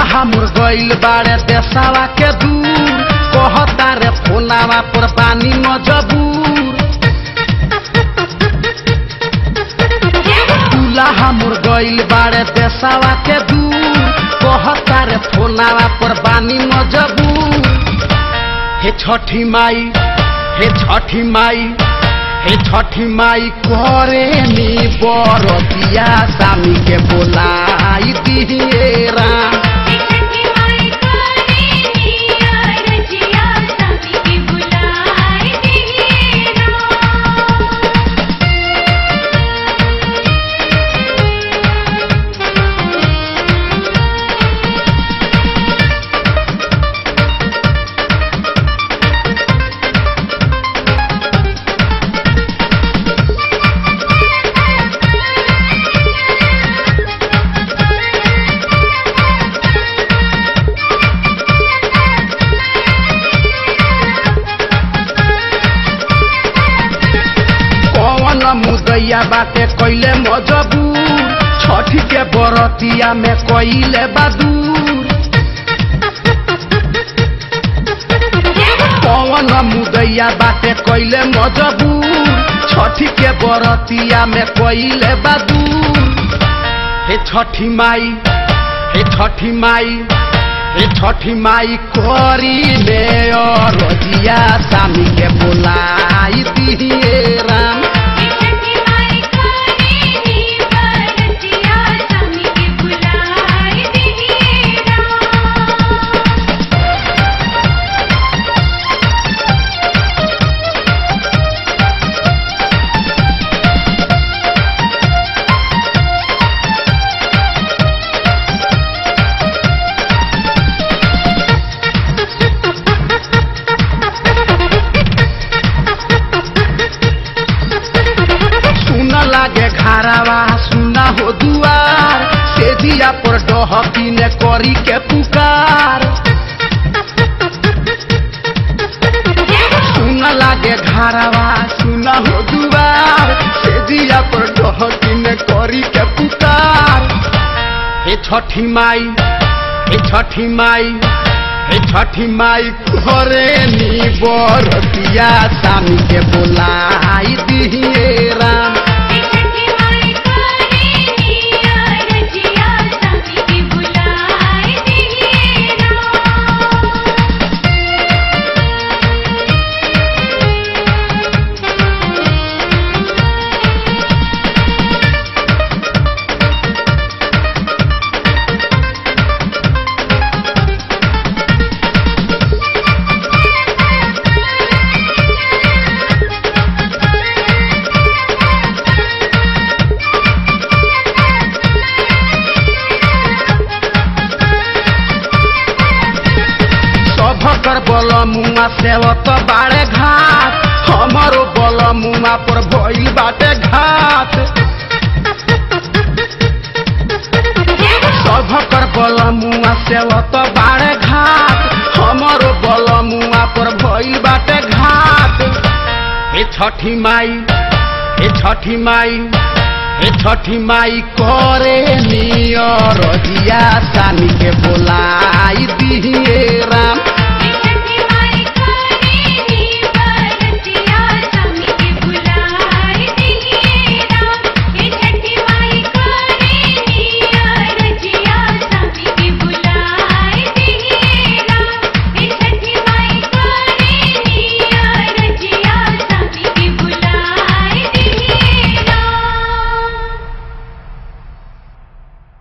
दूल्हा मोर गइल बाड़े देसावा के दूर कहता रे फोनावा पर पानी मजबूर। दूल्हा मोर गइल बाड़े देसावा के दूर कहता रे फोनावा पर पानी मजबूर। हे छठी माई हे छठी माई हे छठी माई करे नी बरतिया सामी के बोलाई दिए राम। मुदैया बाटे कैले मजबूर छठी के बरतिया में कैले बदूर। पवन मुदैया बाटे कैले मजबूर छठी के बरतिया में कैले बदूर। हे छठी माई हे छठी माई हे छठी माई करी ले रजिया सामी के बोलाई दिए राम। लागे घरावा सुना हो दुआर से दिया पर डहकी ने करी के पुकार। सुना लागे घरावा सुना हो दुआर से दिया पर डहकी ने करी के पुकार। हे छठी माई हे छठी माई हे छठी माई घरे नी बरतिया सामी के बोलाई दिए राम। भकर बल मुआ सेवत बाड़े घाट हमारो बल मुआ पर भइल बाटे घाट। भकर बल मुआ सेवत बाड़े घाट हमारो बल मुआ पर भइल बाटे घाट। हे छठी माई हे छठी माई हे छठी माई करे नियर रजिया सामी के बोलाई दिए राम।